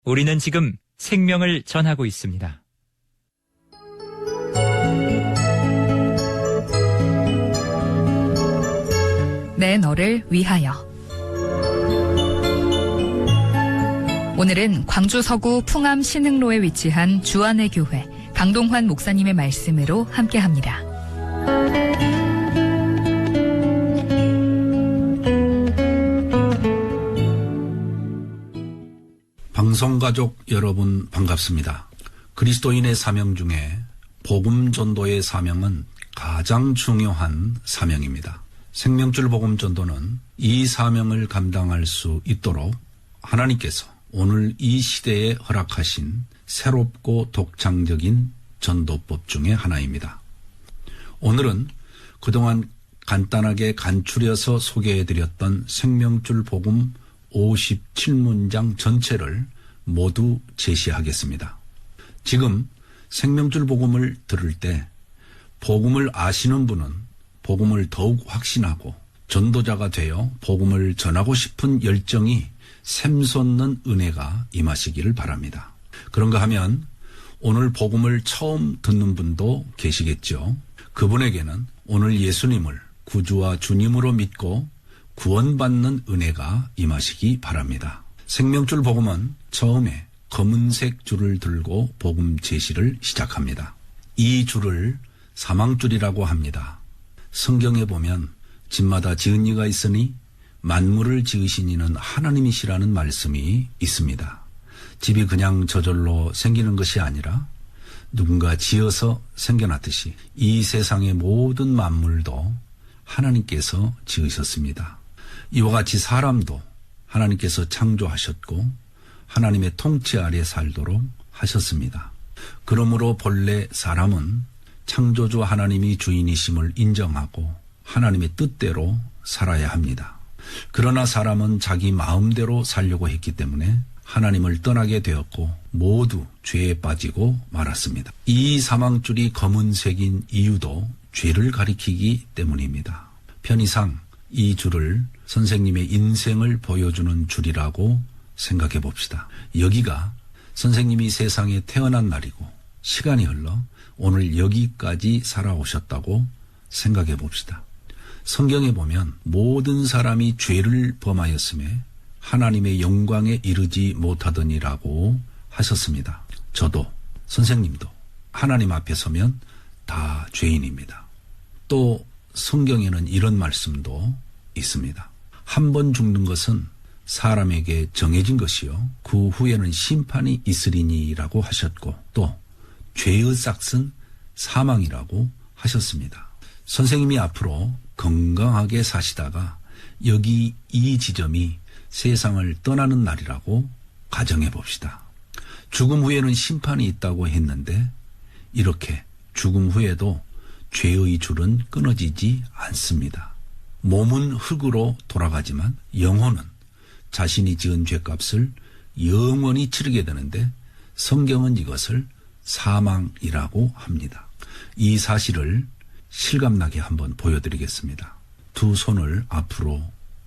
우리는 지금 생명을 전하고 있습니다. 내 너를 위하여. 오늘은 광주 서구 풍암 신흥로에 위치한 주안의 교회 강동환 목사님의 말씀으로 함께합니다. 방송가족 여러분 반갑습니다. 그리스도인의 사명 중에 복음 전도의 사명은 가장 중요한 사명입니다. 생명줄 복음 전도는 이 사명을 감당할 수 있도록 하나님께서 오늘 이 시대에 허락하신 새롭고 독창적인 전도법 중에 하나입니다. 오늘은 그동안 간단하게 간추려서 소개해드렸던 생명줄 복음 57문장 전체를 모두 제시하겠습니다. 지금 생명줄 복음을 들을 때 복음을 아시는 분은 복음을 더욱 확신하고 전도자가 되어 복음을 전하고 싶은 열정이 샘솟는 은혜가 임하시기를 바랍니다. 그런가 하면 오늘 복음을 처음 듣는 분도 계시겠죠. 그분에게는 오늘 예수님을 구주와 주님으로 믿고 구원받는 은혜가 임하시기 바랍니다. 생명줄 복음은 처음에 검은색 줄을 들고 복음 제시를 시작합니다. 이 줄을 사망줄이라고 합니다. 성경에 보면 집마다 지은 이가 있으니 만물을 지으신 이는 하나님이시라는 말씀이 있습니다. 집이 그냥 저절로 생기는 것이 아니라 누군가 지어서 생겨났듯이 이 세상의 모든 만물도 하나님께서 지으셨습니다. 이와 같이 사람도 하나님께서 창조하셨고 하나님의 통치 아래 살도록 하셨습니다. 그러므로 본래 사람은 창조주 하나님이 주인이심을 인정하고 하나님의 뜻대로 살아야 합니다. 그러나 사람은 자기 마음대로 살려고 했기 때문에 하나님을 떠나게 되었고 모두 죄에 빠지고 말았습니다. 이 사망줄이 검은색인 이유도 죄를 가리키기 때문입니다. 편의상 이 줄을 선생님의 인생을 보여주는 줄이라고 생각해 봅시다. 여기가 선생님이 세상에 태어난 날이고 시간이 흘러 오늘 여기까지 살아오셨다고 생각해 봅시다. 성경에 보면 모든 사람이 죄를 범하였음에 하나님의 영광에 이르지 못하더니라고 하셨습니다. 저도 선생님도 하나님 앞에 서면 다 죄인입니다. 또 성경에는 이런 말씀도 있습니다. 한 번 죽는 것은 사람에게 정해진 것이요 그 후에는 심판이 있으리니라고 하셨고 또 죄의 싹은 사망이라고 하셨습니다. 선생님이 앞으로 건강하게 사시다가 여기 이 지점이 세상을 떠나는 날이라고 가정해 봅시다. 죽음 후에는 심판이 있다고 했는데 이렇게 죽음 후에도 죄의 줄은 끊어지지 않습니다. 몸은 흙으로 돌아가지만 영혼은 자신이 지은 죄값을 영원히 치르게 되는데 성경은 이것을 사망이라고 합니다. 이 사실을 실감나게 한번 보여드리겠습니다. 두 손을 앞으로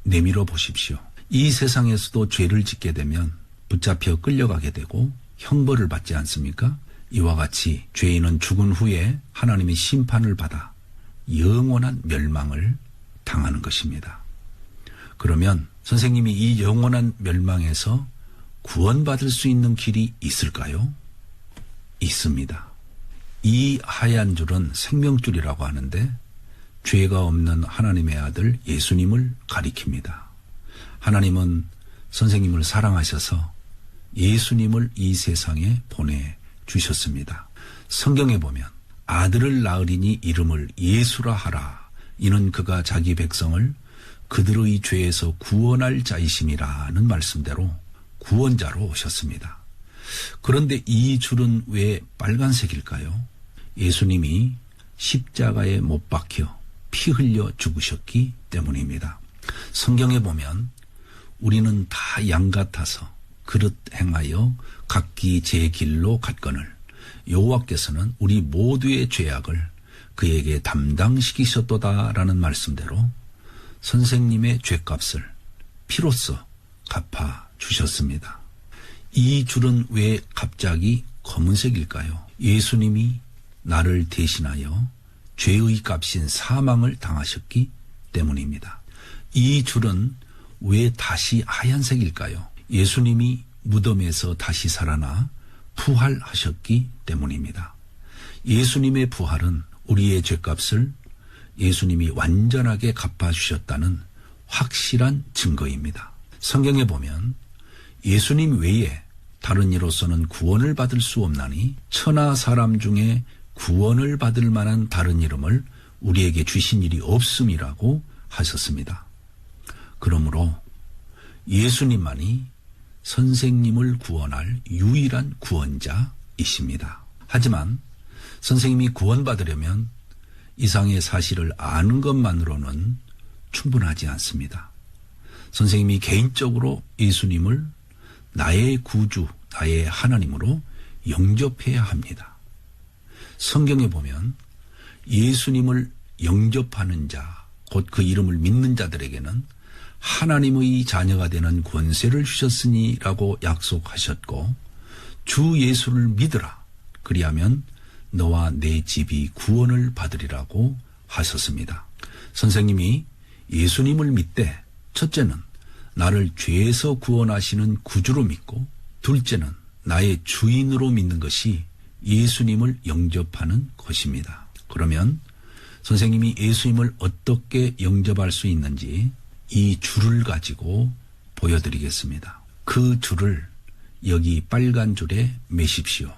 내밀어 보십시오. 이 세상에서도 죄를 짓게 되면 붙잡혀 끌려가게 되고 형벌을 받지 않습니까? 이와 같이 죄인은 죽은 후에 하나님의 심판을 받아 영원한 멸망을 당하는 것입니다. 그러면 선생님이 이 영원한 멸망에서 구원받을 수 있는 길이 있을까요? 있습니다. 이 하얀 줄은 생명줄이라고 하는데 죄가 없는 하나님의 아들 예수님을 가리킵니다. 하나님은 선생님을 사랑하셔서 예수님을 이 세상에 보내주셨습니다. 성경에 보면 아들을 낳으리니 이름을 예수라 하라. 이는 그가 자기 백성을 그들의 죄에서 구원할 자이심이라는 말씀대로 구원자로 오셨습니다. 그런데 이 줄은 왜 빨간색일까요? 예수님이 십자가에 못 박혀 피 흘려 죽으셨기 때문입니다. 성경에 보면 우리는 다 양 같아서 그릇 행하여 각기 제 길로 갔거늘 여호와께서는 우리 모두의 죄악을 그에게 담당시키셨도다라는 말씀대로 선생님의 죄값을 피로써 갚아주셨습니다. 이 줄은 왜 갑자기 검은색일까요? 예수님이 나를 대신하여 죄의 값인 사망을 당하셨기 때문입니다. 이 줄은 왜 다시 하얀색일까요? 예수님이 무덤에서 다시 살아나 부활하셨기 때문입니다. 예수님의 부활은 우리의 죄값을 예수님이 완전하게 갚아주셨다는 확실한 증거입니다. 성경에 보면 예수님 외에 다른 이로서는 구원을 받을 수 없나니 천하 사람 중에 구원을 받을 만한 다른 이름을 우리에게 주신 일이 없음이라고 하셨습니다. 그러므로 예수님만이 선생님을 구원할 유일한 구원자이십니다. 하지만 선생님이 구원받으려면 이상의 사실을 아는 것만으로는 충분하지 않습니다. 선생님이 개인적으로 예수님을 나의 구주, 나의 하나님으로 영접해야 합니다. 성경에 보면 예수님을 영접하는 자, 곧 그 이름을 믿는 자들에게는 하나님의 자녀가 되는 권세를 주셨으니라고 약속하셨고, 주 예수를 믿으라. 그리하면 너와 내 집이 구원을 받으리라고 하셨습니다. 선생님이 예수님을 믿되 첫째는 나를 죄에서 구원하시는 구주로 믿고, 둘째는 나의 주인으로 믿는 것이 예수님을 영접하는 것입니다. 그러면 선생님이 예수님을 어떻게 영접할 수 있는지 이 줄을 가지고 보여드리겠습니다. 그 줄을 여기 빨간 줄에 매십시오.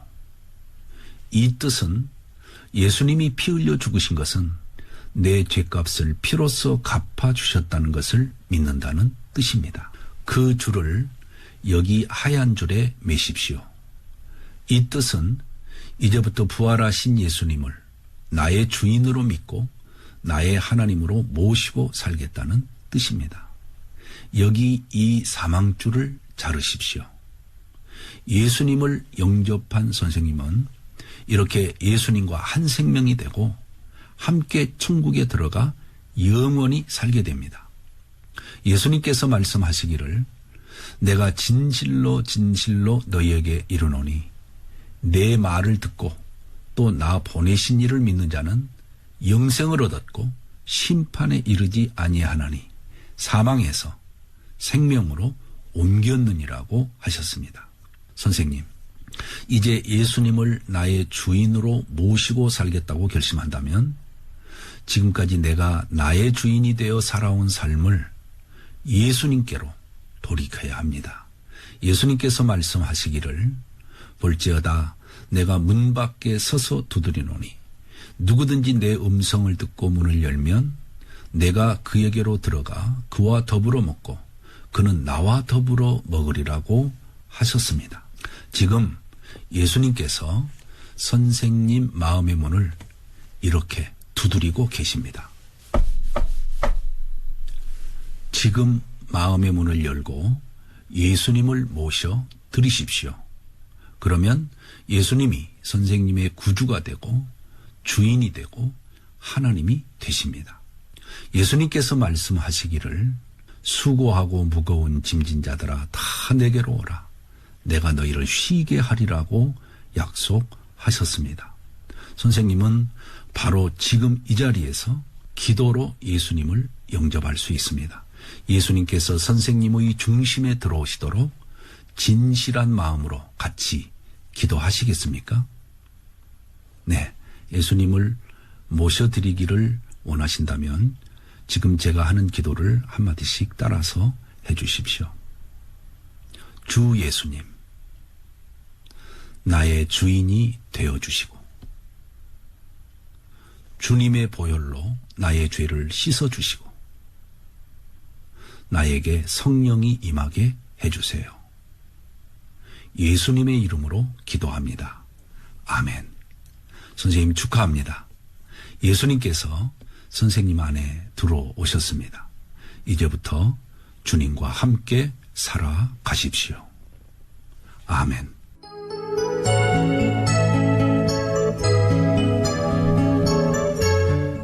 이 뜻은 예수님이 피 흘려 죽으신 것은 내 죄값을 피로써 갚아주셨다는 것을 믿는다는 뜻입니다. 그 줄을 여기 하얀 줄에 매십시오. 이 뜻은 이제부터 부활하신 예수님을 나의 주인으로 믿고 나의 하나님으로 모시고 살겠다는 뜻입니다. 여기 이 사망줄을 자르십시오. 예수님을 영접한 선생님은 이렇게 예수님과 한 생명이 되고 함께 천국에 들어가 영원히 살게 됩니다. 예수님께서 말씀하시기를 내가 진실로 진실로 너희에게 이르노니 내 말을 듣고 또 나 보내신 이를 믿는 자는 영생을 얻었고 심판에 이르지 아니하나니 사망에서 생명으로 옮겼느니라고 하셨습니다. 선생님, 이제 예수님을 나의 주인으로 모시고 살겠다고 결심한다면 지금까지 내가 나의 주인이 되어 살아온 삶을 예수님께로 돌이켜야 합니다. 예수님께서 말씀하시기를 볼지어다 내가 문 밖에 서서 두드리노니 누구든지 내 음성을 듣고 문을 열면 내가 그에게로 들어가 그와 더불어 먹고 그는 나와 더불어 먹으리라고 하셨습니다. 지금 예수님께서 선생님 마음의 문을 이렇게 두드리고 계십니다. 지금 마음의 문을 열고 예수님을 모셔 드리십시오. 그러면 예수님이 선생님의 구주가 되고 주인이 되고 하나님이 되십니다. 예수님께서 말씀하시기를 수고하고 무거운 짐진 자들아 다 내게로 오라. 내가 너희를 쉬게 하리라고 약속하셨습니다. 선생님은 바로 지금 이 자리에서 기도로 예수님을 영접할 수 있습니다. 예수님께서 선생님의 중심에 들어오시도록 진실한 마음으로 같이 기도하시겠습니까? 네, 예수님을 모셔드리기를 원하신다면 지금 제가 하는 기도를 한마디씩 따라서 해주십시오. 주 예수님, 나의 주인이 되어주시고 주님의 보혈로 나의 죄를 씻어주시고 나에게 성령이 임하게 해주세요. 예수님의 이름으로 기도합니다. 아멘. 선생님 축하합니다. 예수님께서 선생님 안에 들어오셨습니다. 이제부터 주님과 함께 살아가십시오. 아멘.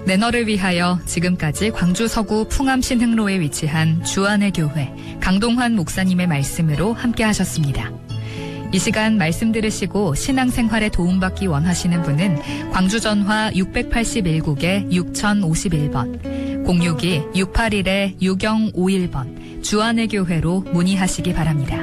내너를 위하여 지금까지 광주 서구 풍암신흥로에 위치한 주안의 교회 강동환 목사님의 말씀으로 함께 하셨습니다. 이 시간 말씀 들으시고 신앙생활에 도움받기 원하시는 분은 광주 전화 681국에 6051번, 062-681-6051번 주안의 교회로 문의하시기 바랍니다.